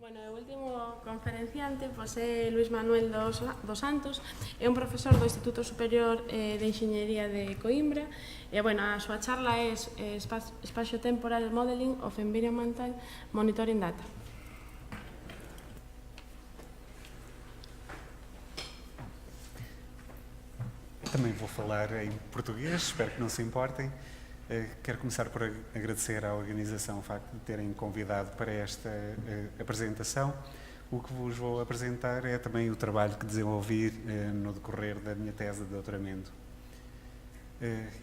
Bueno, o último conferenciante é Luís Manuel dos Santos, é un profesor do Instituto Superior de Enxeñería de Coimbra e, bueno, a súa charla é Spatio Temporal Modeling of Environmental Monitoring Data. Também vou falar em português, espero que não se importem. Quero começar por agradecer à organização o facto de terem convidado para esta apresentação. O que vos vou apresentar é também o trabalho que desenvolvi no decorrer da minha tese de doutoramento.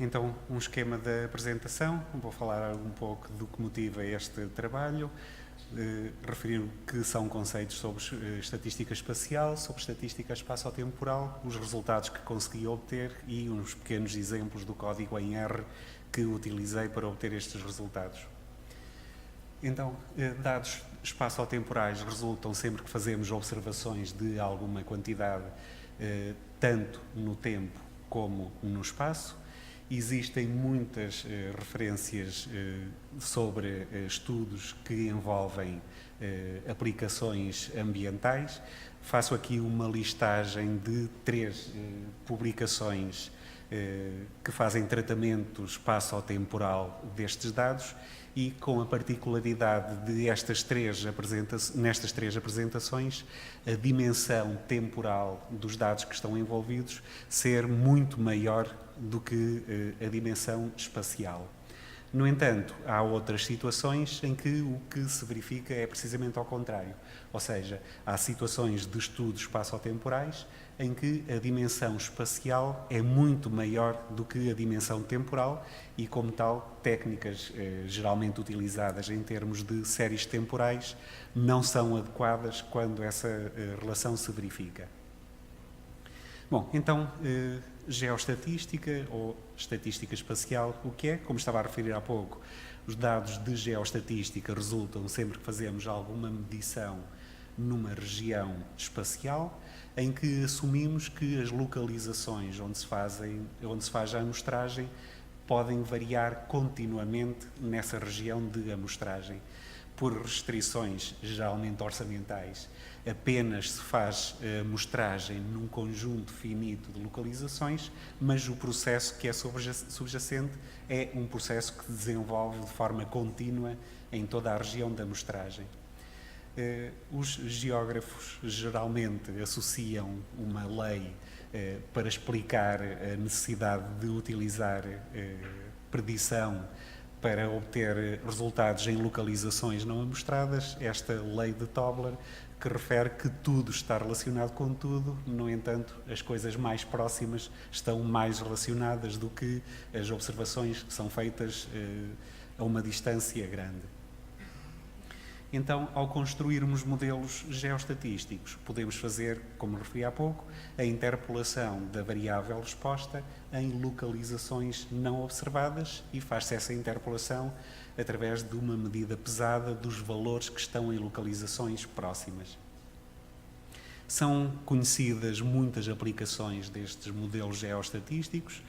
Então, um esquema da apresentação, vou falar um pouco do que motiva este trabalho, referir o que são conceitos sobre estatística espacial, sobre estatística espaço-temporal, os resultados que consegui obter e uns pequenos exemplos do código em R que utilizei para obter estes resultados. Então, dados espaço-temporais resultam sempre que fazemos observações de alguma quantidade, tanto no tempo como no espaço. Existem muitas referências sobre estudos que envolvem aplicações ambientais. Faço aqui uma listagem de 3 publicações que fazem tratamento espaço-temporal destes dados e com a particularidade de nestas três apresentações, a dimensão temporal dos dados que estão envolvidos ser muito maior do que a dimensão espacial. No entanto, há outras situações em que o que se verifica é precisamente ao contrário, ou seja, há situações de estudos espaço-temporais em que a dimensão espacial é muito maior do que a dimensão temporal e, como tal, técnicas geralmente utilizadas em termos de séries temporais não são adequadas quando essa relação se verifica. Bom, então, geoestatística ou estatística espacial, o que é? Como estava a referir há pouco, os dados de geoestatística resultam sempre que fazemos alguma medição numa região espacial, em que assumimos que as localizações onde se faz a amostragem podem variar continuamente nessa região de amostragem. Por restrições geralmente orçamentais, apenas se faz a amostragem num conjunto finito de localizações, mas o processo que é subjacente é um processo que se desenvolve de forma contínua em toda a região da amostragem. Os geógrafos geralmente associam uma lei para explicar a necessidade de utilizar predição para obter resultados em localizações não amostradas, esta lei de Tobler, que refere que tudo está relacionado com tudo, no entanto, as coisas mais próximas estão mais relacionadas do que as observações que são feitas a uma distância grande. Então, ao construirmos modelos geoestatísticos, podemos fazer, como referi há pouco, a interpolação da variável resposta em localizações não observadas e faz-se essa interpolação através de uma medida pesada dos valores que estão em localizações próximas. São conhecidas muitas aplicações destes modelos geoestatísticos.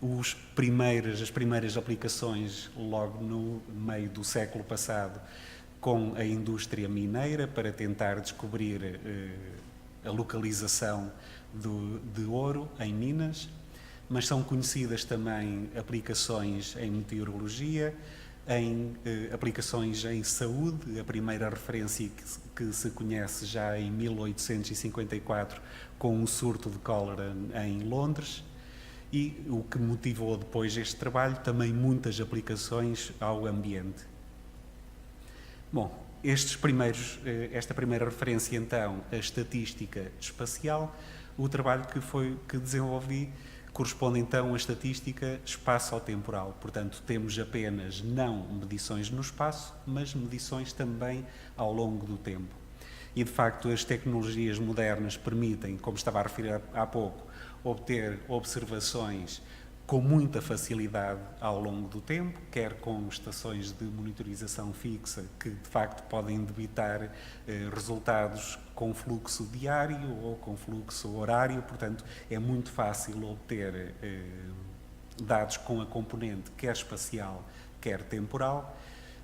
As primeiras aplicações, logo no meio do século passado, com a indústria mineira para tentar descobrir a localização de ouro em minas, mas são conhecidas também aplicações em meteorologia, em aplicações em saúde. A primeira referência que se conhece já em 1854 com um surto de cólera em Londres, e o que motivou depois este trabalho, também muitas aplicações ao ambiente. Bom, esta primeira referência então, a estatística espacial, o trabalho que desenvolvi corresponde então à estatística espaço-temporal. Portanto, temos apenas não medições no espaço, mas medições também ao longo do tempo. E de facto as tecnologias modernas permitem, como estava a referir há pouco, obter observações com muita facilidade ao longo do tempo, quer com estações de monitorização fixa que de facto podem debitar resultados com fluxo diário ou com fluxo horário, portanto é muito fácil obter dados com a componente quer espacial, quer temporal.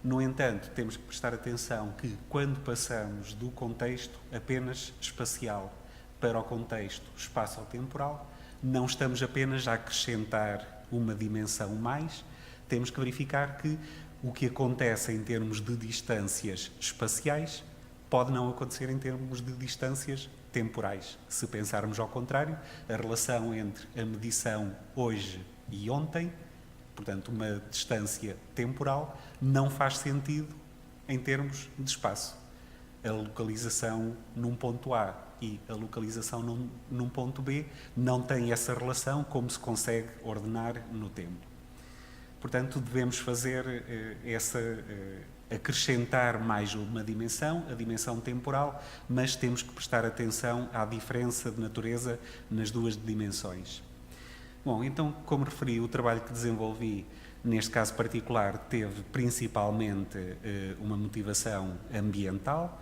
No entanto, temos que prestar atenção que, quando passamos do contexto apenas espacial para o contexto espaço-temporal, não estamos apenas a acrescentar uma dimensão mais, temos que verificar que o que acontece em termos de distâncias espaciais pode não acontecer em termos de distâncias temporais. Se pensarmos ao contrário, a relação entre a medição hoje e ontem, portanto, uma distância temporal, não faz sentido em termos de espaço. A localização num ponto A e a localização num ponto B não têm essa relação como se consegue ordenar no tempo. Portanto, devemos fazer acrescentar mais uma dimensão, a dimensão temporal, mas temos que prestar atenção à diferença de natureza nas duas dimensões. Bom, então, como referi, o trabalho que desenvolvi, neste caso particular, teve principalmente uma motivação ambiental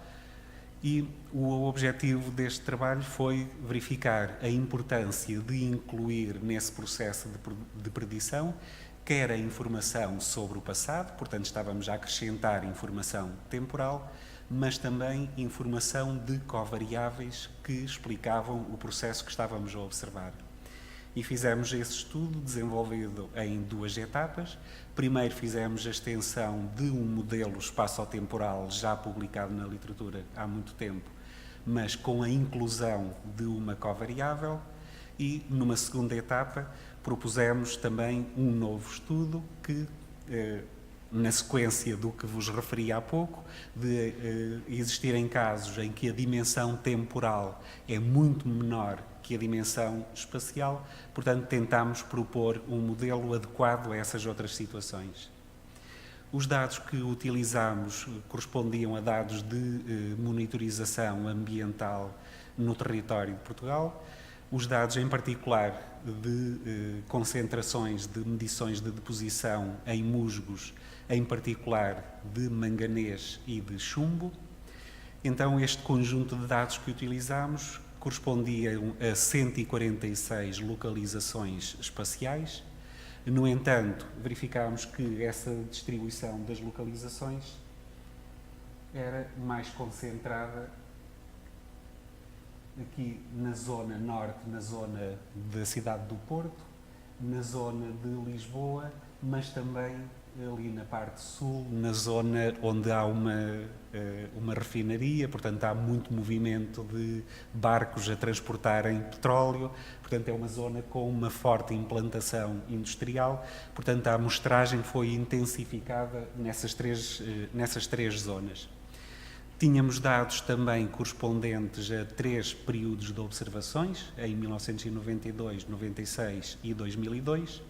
e o objetivo deste trabalho foi verificar a importância de incluir nesse processo de predição quer a informação sobre o passado, portanto estávamos a acrescentar informação temporal, mas também informação de covariáveis que explicavam o processo que estávamos a observar. E fizemos esse estudo desenvolvido em duas etapas. Primeiro fizemos a extensão de um modelo espaço-temporal já publicado na literatura há muito tempo, mas com a inclusão de uma covariável, e numa segunda etapa propusemos também um novo estudo que, na sequência do que vos referi há pouco, de existirem casos em que a dimensão temporal é muito menor que a dimensão espacial, portanto tentámos propor um modelo adequado a essas outras situações. Os dados que utilizámos correspondiam a dados de monitorização ambiental no território de Portugal. Os dados, em particular, de concentrações de medições de deposição em musgos, em particular de manganês e de chumbo. Então, este conjunto de dados que utilizámos correspondia a 146 localizações espaciais. No entanto, verificámos que essa distribuição das localizações era mais concentrada aqui na zona norte, na zona da cidade do Porto, na zona de Lisboa, mas também ali na parte sul, na zona onde há uma refinaria, portanto há muito movimento de barcos a transportarem petróleo, portanto é uma zona com uma forte implantação industrial, portanto a amostragem foi intensificada nessas três zonas. Tínhamos dados também correspondentes a 3 períodos de observações, em 1992, 96 e 2002,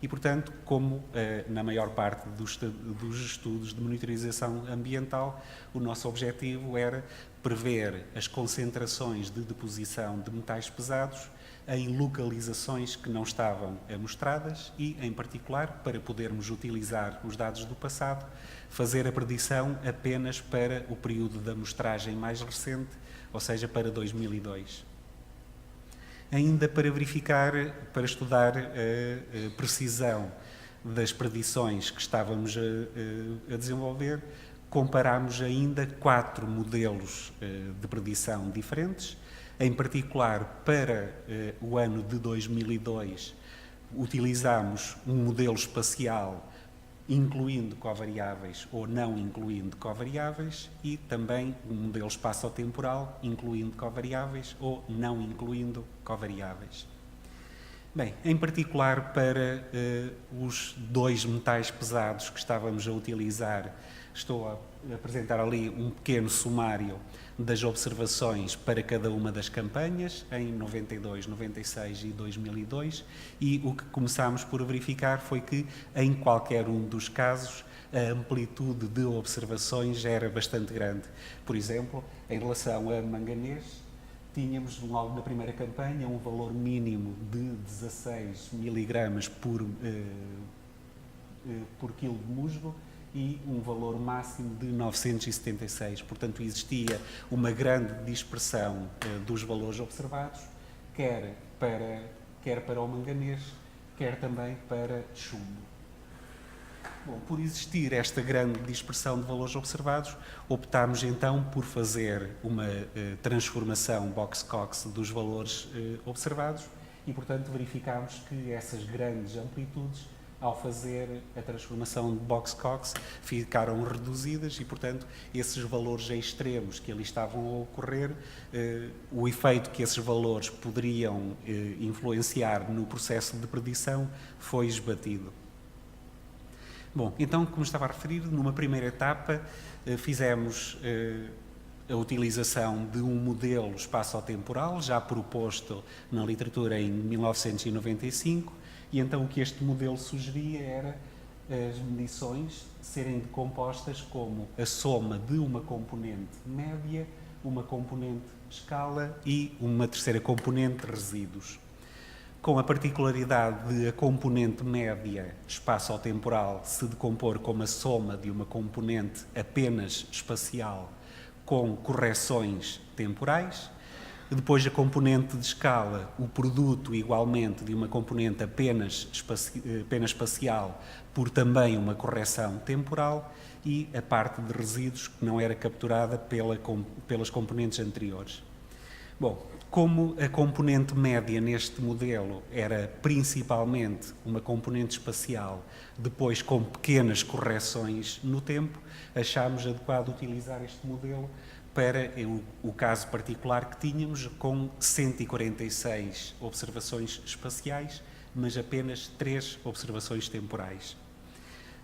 e, portanto, como na maior parte dos estudos de monitorização ambiental, o nosso objetivo era prever as concentrações de deposição de metais pesados em localizações que não estavam amostradas e, em particular, para podermos utilizar os dados do passado, fazer a predição apenas para o período de amostragem mais recente, ou seja, para 2002. Ainda para verificar, para estudar a precisão das predições que estávamos a desenvolver, comparámos ainda 4 modelos de predição diferentes. Em particular, para o ano de 2002, utilizámos um modelo espacial incluindo covariáveis ou não incluindo covariáveis e também um modelo espaço-temporal incluindo covariáveis ou não incluindo covariáveis. Bem, em particular para os 2 metais pesados que estávamos a utilizar, estou a apresentar ali um pequeno sumário das observações para cada uma das campanhas, em 92, 96 e 2002, e o que começámos por verificar foi que, em qualquer um dos casos, a amplitude de observações era bastante grande. Por exemplo, em relação a manganês, tínhamos logo na primeira campanha um valor mínimo de 16 miligramas por quilo de musgo, e um valor máximo de 976. Portanto, existia uma grande dispersão dos valores observados, quer para o manganês, quer também para chumbo. Bom, por existir esta grande dispersão de valores observados, optámos então por fazer uma transformação box-cox dos valores observados e, portanto, verificámos que essas grandes amplitudes, ao fazer a transformação de box-cox, ficaram reduzidas e, portanto, esses valores extremos que ali estavam a ocorrer, o efeito que esses valores poderiam influenciar no processo de predição foi esbatido. Bom, então, como estava a referir, numa primeira etapa fizemos a utilização de um modelo espaço-temporal já proposto na literatura em 1995 e então o que este modelo sugeria era as medições serem decompostas como a soma de uma componente média, uma componente escala e uma terceira componente resíduos. Com a particularidade de a componente média espaço-temporal se decompor como a soma de uma componente apenas espacial com correções temporais, depois a componente de escala, o produto igualmente de uma componente apenas espacial por também uma correção temporal e a parte de resíduos que não era capturada pelas componentes anteriores. Bom, como a componente média neste modelo era principalmente uma componente espacial, depois com pequenas correções no tempo, achámos adequado utilizar este modelo para o caso particular que tínhamos, com 146 observações espaciais, mas apenas 3 observações temporais.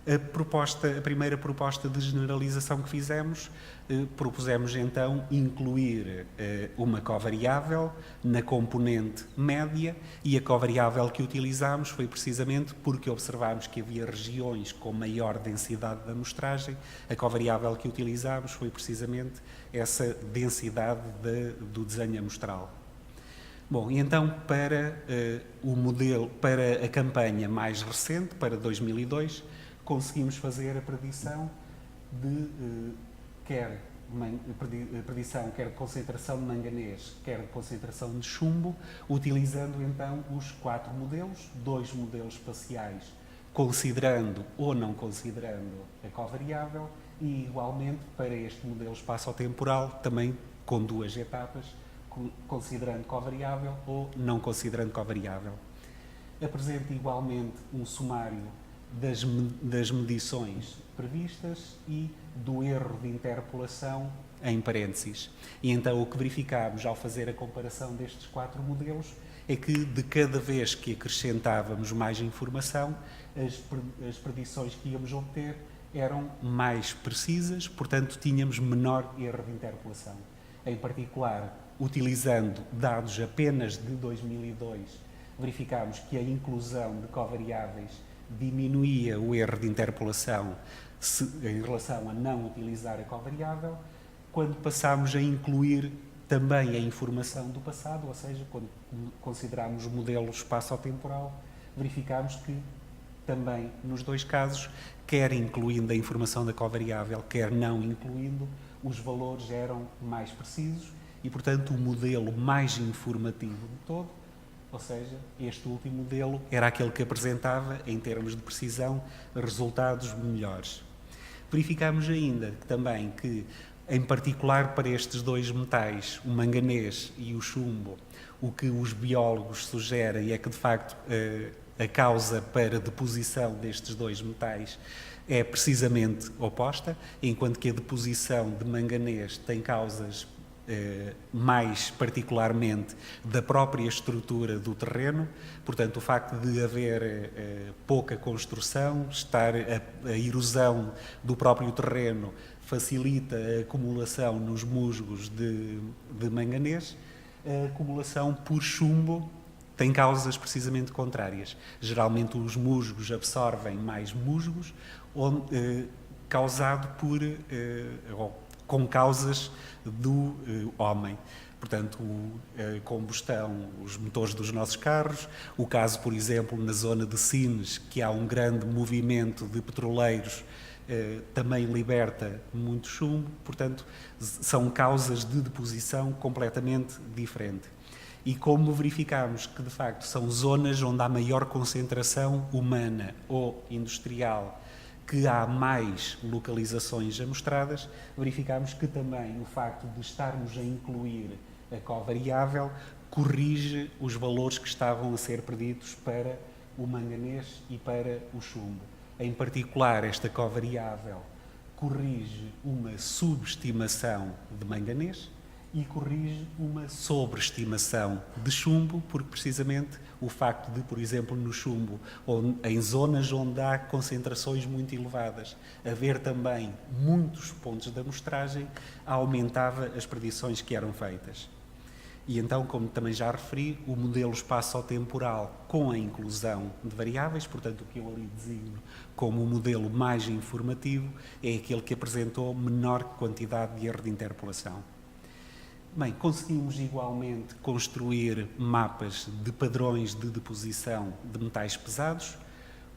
A primeira proposta de generalização que fizemos, propusemos então incluir uma covariável na componente média e a covariável que utilizámos foi precisamente porque observámos que havia regiões com maior densidade de amostragem. A covariável que utilizámos foi precisamente essa densidade do desenho amostral. Bom, e então para o modelo, para a campanha mais recente, para 2002, conseguimos fazer a predição quer de concentração de manganês, quer de concentração de chumbo, utilizando então os 4 modelos, 2 modelos espaciais, considerando ou não considerando a covariável, e igualmente para este modelo espaço-temporal, também com 2 etapas, considerando covariável ou não considerando covariável. Apresenta igualmente um sumário das medições previstas e do erro de interpolação em parênteses. E então o que verificámos ao fazer a comparação destes 4 modelos é que de cada vez que acrescentávamos mais informação, as predições que íamos obter eram mais precisas, portanto tínhamos menor erro de interpolação. Em particular, utilizando dados apenas de 2002, verificámos que a inclusão de covariáveis diminuía o erro de interpolação em relação a não utilizar a covariável. Quando passámos a incluir também a informação do passado, ou seja, quando consideramos o modelo espaço-temporal, verificámos que também nos 2 casos, quer incluindo a informação da covariável, quer não incluindo, os valores eram mais precisos e, portanto, o modelo mais informativo de todo, ou seja, este último modelo era aquele que apresentava, em termos de precisão, resultados melhores. Verificámos ainda também que, em particular para estes 2 metais, o manganês e o chumbo, o que os biólogos sugerem é que, de facto, a causa para a deposição destes 2 metais é precisamente oposta, enquanto que a deposição de manganês tem causas mais particularmente da própria estrutura do terreno, portanto o facto de haver pouca construção, a erosão do próprio terreno facilita a acumulação nos musgos de manganês, a acumulação por chumbo tem causas precisamente contrárias. Geralmente os musgos absorvem mais musgos, causado com causas do homem. Portanto, a combustão, os motores dos nossos carros, o caso, por exemplo, na zona de Sines, que há um grande movimento de petroleiros, também liberta muito chumbo, portanto, são causas de deposição completamente diferentes. E como verificamos que, de facto, são zonas onde há maior concentração humana ou industrial que há mais localizações amostradas, verificámos que também o facto de estarmos a incluir a covariável corrige os valores que estavam a ser preditos para o manganês e para o chumbo. Em particular, esta covariável corrige uma subestimação de manganês e corrige uma sobreestimação de chumbo, porque precisamente o facto de, por exemplo, no chumbo, em zonas onde há concentrações muito elevadas, haver também muitos pontos de amostragem, aumentava as predições que eram feitas. E então, como também já referi, o modelo espaço-temporal com a inclusão de variáveis, portanto o que eu ali designo como o modelo mais informativo, é aquele que apresentou menor quantidade de erro de interpolação. Bem, conseguimos igualmente construir mapas de padrões de deposição de metais pesados.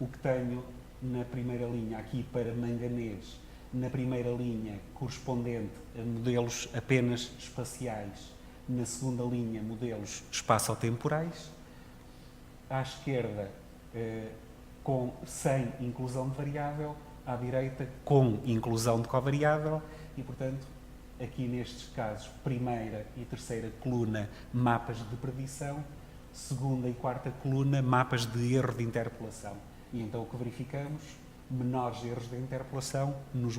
O que tenho na primeira linha aqui para manganês, na primeira linha correspondente a modelos apenas espaciais, na segunda linha modelos espaço-temporais, à esquerda sem inclusão de variável, à direita com inclusão de covariável e, portanto, aqui nestes casos, primeira e terceira coluna, mapas de predição, segunda e quarta coluna, mapas de erro de interpolação. E então o que verificamos? Menores erros de interpolação no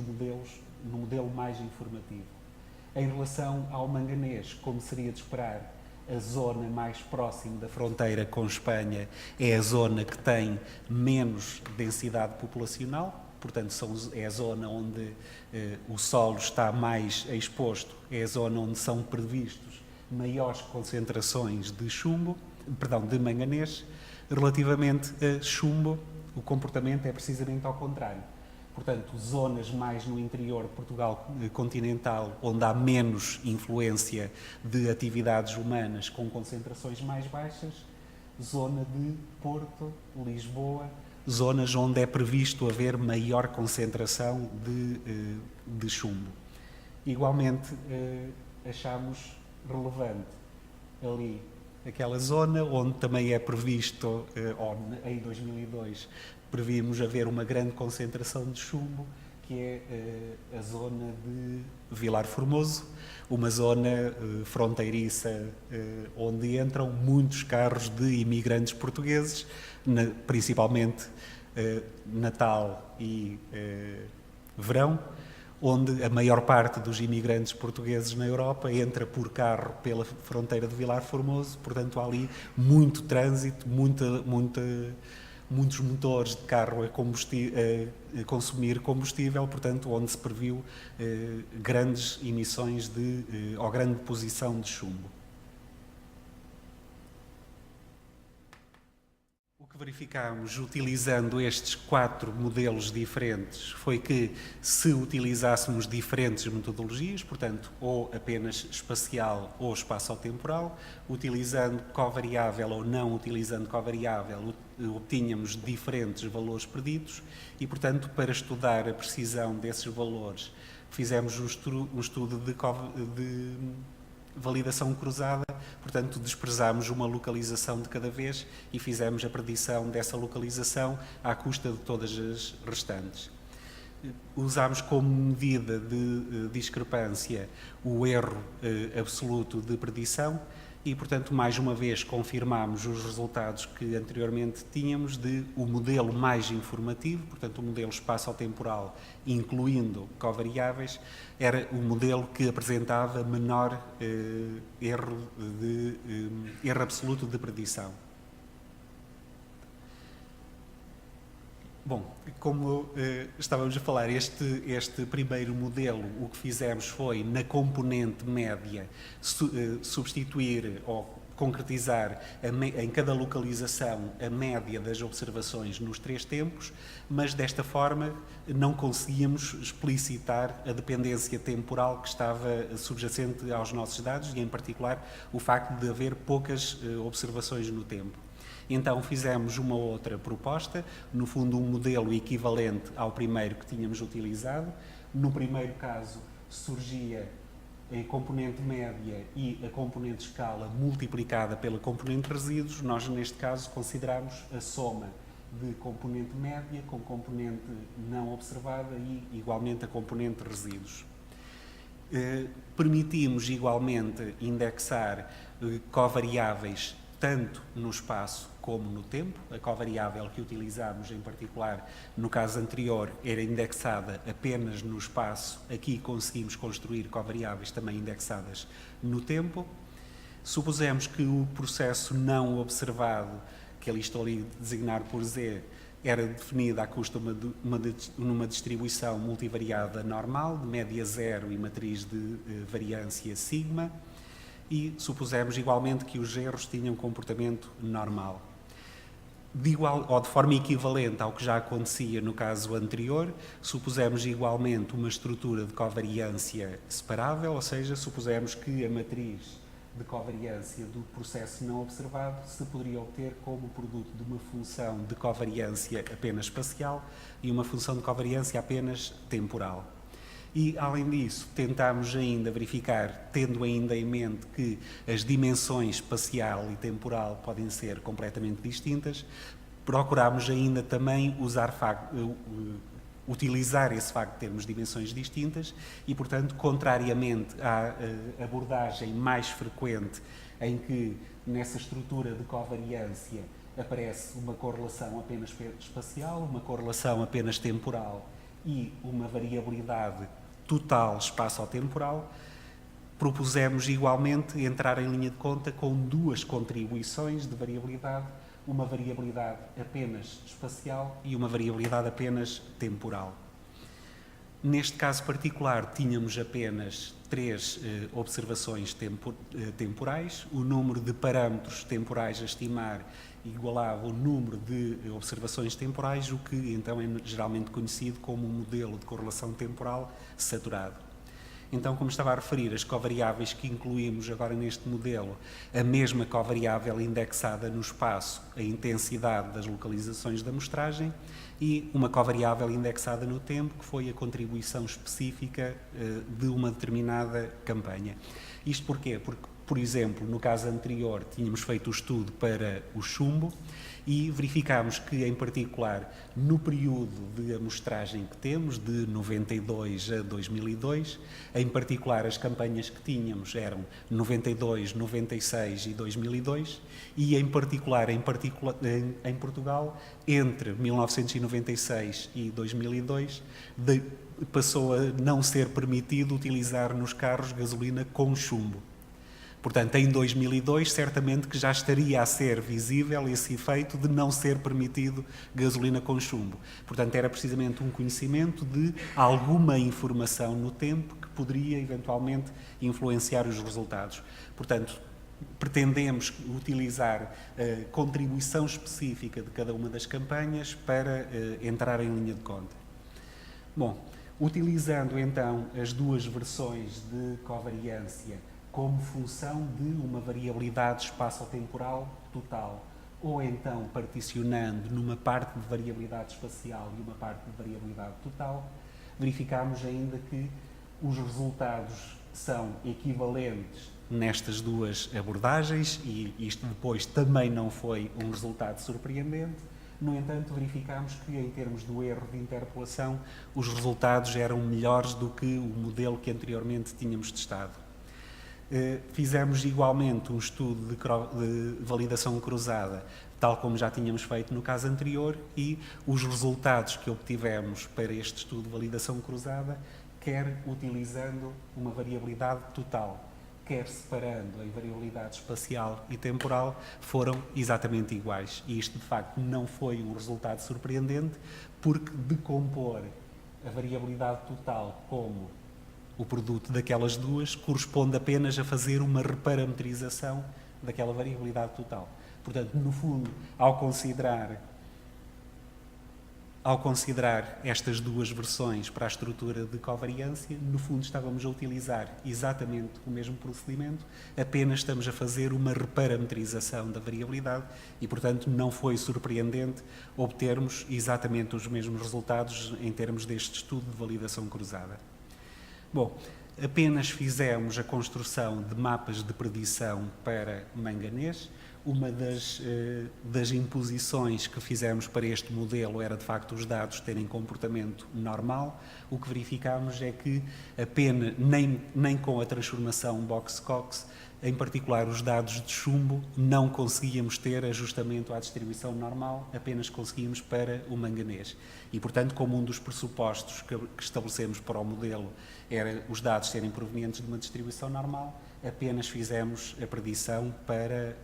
modelo mais informativo. Em relação ao manganês, como seria de esperar, a zona mais próxima da fronteira com Espanha é a zona que tem menos densidade populacional, portanto é a zona onde o solo está mais exposto, é a zona onde são previstos maiores concentrações de de manganês. Relativamente a chumbo, o comportamento é precisamente ao contrário. Portanto, zonas mais no interior de Portugal continental, onde há menos influência de atividades humanas com concentrações mais baixas, zona de Porto, Lisboa, zonas onde é previsto haver maior concentração de chumbo. Igualmente, achamos relevante ali aquela zona onde também é previsto, em 2002, prevíamos haver uma grande concentração de chumbo, que é a zona de Vilar Formoso, uma zona fronteiriça onde entram muitos carros de imigrantes portugueses, principalmente Natal e verão, onde a maior parte dos imigrantes portugueses na Europa entra por carro pela fronteira de Vilar Formoso, portanto há ali muito trânsito, muitos motores de carro a consumir combustível, portanto onde se previu grandes emissões ou grande deposição de chumbo. O que verificámos utilizando estes 4 modelos diferentes foi que, se utilizássemos diferentes metodologias, portanto, ou apenas espacial ou espaço-temporal, utilizando covariável ou não utilizando covariável, obtínhamos diferentes valores preditos e, portanto, para estudar a precisão desses valores, fizemos um estudo de validação cruzada, portanto desprezámos uma localização de cada vez e fizemos a predição dessa localização à custa de todas as restantes. Usámos como medida de discrepância o erro absoluto de predição e, portanto, mais uma vez confirmámos os resultados que anteriormente tínhamos de o modelo mais informativo, portanto o modelo espaço-temporal, incluindo covariáveis, era o modelo que apresentava menor erro absoluto de predição. Bom, como estávamos a falar, este primeiro modelo, o que fizemos foi, na componente média, substituir ou concretizar em cada localização a média das observações nos 3 tempos, mas desta forma não conseguíamos explicitar a dependência temporal que estava subjacente aos nossos dados e, em particular, o facto de haver poucas observações no tempo. Então fizemos uma outra proposta, no fundo um modelo equivalente ao primeiro que tínhamos utilizado. No primeiro caso surgia a componente média e a componente escala multiplicada pela componente resíduos. Nós neste caso consideramos a soma de componente média com componente não observada e, igualmente, a componente resíduos. Permitimos, igualmente, indexar covariáveis tanto no espaço como no tempo. A covariável que utilizámos, em particular, no caso anterior, era indexada apenas no espaço. Aqui conseguimos construir covariáveis também indexadas no tempo. Supusemos que o processo não observado, que ali estou a designar por Z, era definido à custa numa distribuição multivariada normal, de média zero e matriz de variância sigma, e supusemos igualmente que os erros tinham comportamento normal. De forma equivalente ao que já acontecia no caso anterior, supusemos igualmente uma estrutura de covariância separável, ou seja, supusemos que a matriz de covariância do processo não observado se poderia obter como produto de uma função de covariância apenas espacial e uma função de covariância apenas temporal. E, além disso, tentámos ainda verificar, tendo ainda em mente que as dimensões espacial e temporal podem ser completamente distintas, procurámos ainda também utilizar esse facto de termos dimensões distintas e, portanto, contrariamente à abordagem mais frequente em que, nessa estrutura de covariância, aparece uma correlação apenas espacial, uma correlação apenas temporal e uma variabilidade total espaço-temporal, propusemos igualmente entrar em linha de conta com duas contribuições de variabilidade, uma variabilidade apenas espacial e uma variabilidade apenas temporal. Neste caso particular, tínhamos apenas 3 observações temporais. O número de parâmetros temporais a estimar igualava o número de observações temporais, o que então é geralmente conhecido como um modelo de correlação temporal saturado. Então, como estava a referir, as covariáveis que incluímos agora neste modelo, a mesma covariável indexada no espaço, a intensidade das localizações da amostragem, e uma covariável indexada no tempo, que foi a contribuição específica de uma determinada campanha. Isto porquê? Porque, por exemplo, no caso anterior, tínhamos feito o estudo para o chumbo e verificámos que, em particular, no período de amostragem que temos, de 92 a 2002, em particular as campanhas que tínhamos eram 92, 96 e 2002, e em Portugal, entre 1996 e 2002, passou a não ser permitido utilizar nos carros gasolina com chumbo. Portanto, em 2002, certamente que já estaria a ser visível esse efeito de não ser permitido gasolina com chumbo. Portanto, era precisamente um conhecimento de alguma informação no tempo que poderia, eventualmente, influenciar os resultados. Portanto, pretendemos utilizar a contribuição específica de cada uma das campanhas para entrar em linha de conta. Bom, utilizando então as duas versões de covariância como função de uma variabilidade espaço-temporal total, ou então particionando numa parte de variabilidade espacial e uma parte de variabilidade total, verificamos ainda que os resultados são equivalentes nestas duas abordagens e isto depois também não foi um resultado surpreendente. No entanto, verificamos que, em termos do erro de interpolação, os resultados eram melhores do que o modelo que anteriormente tínhamos testado. Fizemos igualmente um estudo de validação cruzada, tal como já tínhamos feito no caso anterior, e os resultados que obtivemos para este estudo de validação cruzada, quer utilizando uma variabilidade total, quer separando em variabilidade espacial e temporal, foram exatamente iguais. E isto, de facto, não foi um resultado surpreendente, porque decompor a variabilidade total como o produto daquelas duas corresponde apenas a fazer uma reparametrização daquela variabilidade total. Portanto, no fundo, ao considerar estas duas versões para a estrutura de covariância, no fundo estávamos a utilizar exatamente o mesmo procedimento, apenas estamos a fazer uma reparametrização da variabilidade e, portanto, não foi surpreendente obtermos exatamente os mesmos resultados em termos deste estudo de validação cruzada. Bom, apenas fizemos a construção de mapas de predição para manganês, Uma das imposições que fizemos para este modelo era, de facto, os dados terem comportamento normal. O que verificámos é que apenas, nem com a transformação Box-Cox, em particular os dados de chumbo, não conseguíamos ter ajustamento à distribuição normal, apenas conseguíamos para o manganês. E, portanto, como um dos pressupostos que estabelecemos para o modelo era os dados serem provenientes de uma distribuição normal, apenas fizemos a predição para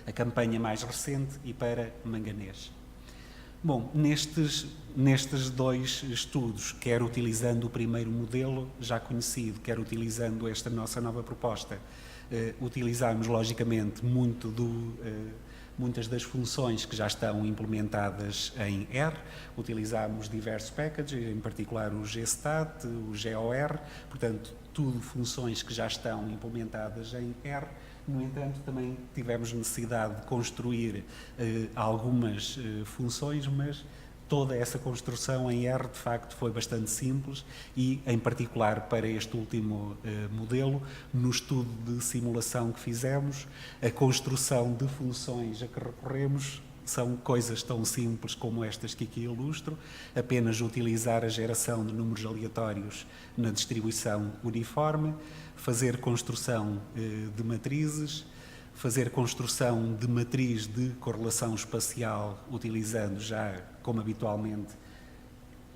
a campanha mais recente e para manganês. Bom, nestes dois estudos, quer utilizando o primeiro modelo já conhecido, quer utilizando esta nossa nova proposta, utilizámos logicamente muitas das funções que já estão implementadas em R, utilizámos diversos packages, em particular o GStat, o GOR, portanto, tudo funções que já estão implementadas em R. No entanto, também tivemos necessidade de construir algumas funções, mas toda essa construção em R, de facto, foi bastante simples e, em particular, para este último modelo, no estudo de simulação que fizemos, a construção de funções a que recorremos são coisas tão simples como estas que aqui ilustro, apenas utilizar a geração de números aleatórios na distribuição uniforme, fazer construção de matrizes, fazer construção de matriz de correlação espacial, utilizando já, como habitualmente,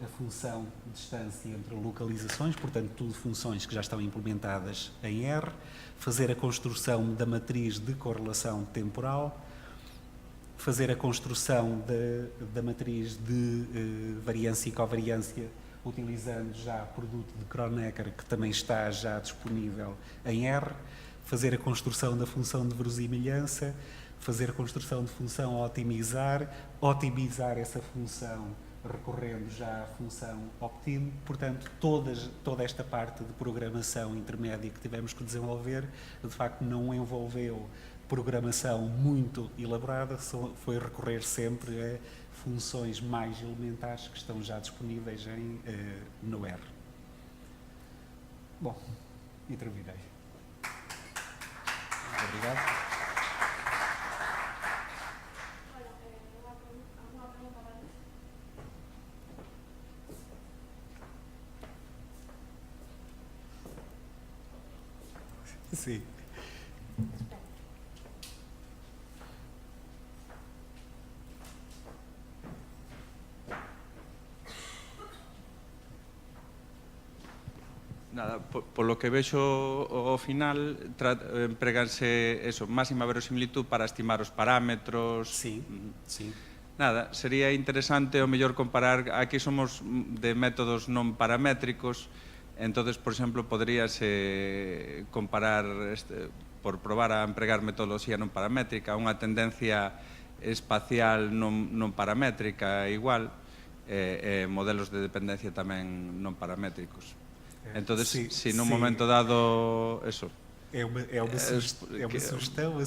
a função de distância entre localizações, portanto, tudo funções que já estão implementadas em R, fazer a construção da matriz de correlação temporal, fazer a construção da matriz de variância e covariância, utilizando já produto de Kronecker, que também está já disponível em R, fazer a construção da função de verosimilhança, fazer a construção de função a otimizar essa função recorrendo já à função optime. Portanto, toda esta parte de programação intermédia que tivemos que desenvolver, de facto, não envolveu programação muito elaborada, foi recorrer sempre a funções mais elementares que estão já disponíveis no R. Bom, e terminei. Obrigado. Sim. Nada, por lo que vexo ao final, empregarse eso, máxima verosimilitud para estimar os parámetros. Sí, sí. Nada, sería interesante o mellor comparar, aquí somos de métodos non paramétricos, entonces, por exemplo, poderíase comparar, por probar a empregar metodoloxía non paramétrica, unha tendencia espacial non paramétrica igual, modelos de dependencia tamén non paramétricos. Entonces, sí, si nun momento dado, eso, é uma sugestão.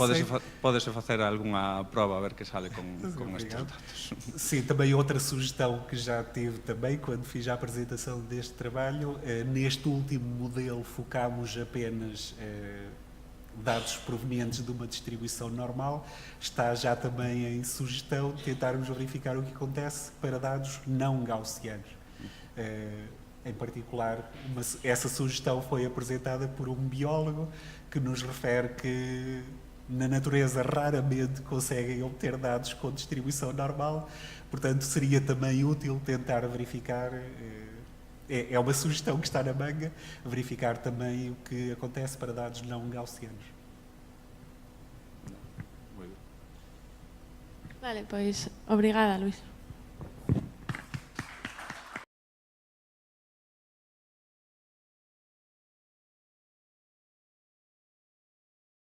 Pode-se facer algunha prova a ver que sale con estes datos. Sim, também outra sugestão que já tive também quando fiz a apresentação deste trabalho, neste último modelo focámos apenas dados provenientes de uma distribuição normal, está já também em sugestão tentarmos verificar o que acontece para dados não gaussianos. Em particular, essa sugestão foi apresentada por um biólogo que nos refere que na natureza raramente conseguem obter dados com distribuição normal, portanto seria também útil tentar verificar, é uma sugestão que está na manga, verificar também o que acontece para dados não gaussianos. Vale, pois, obrigada, Luís.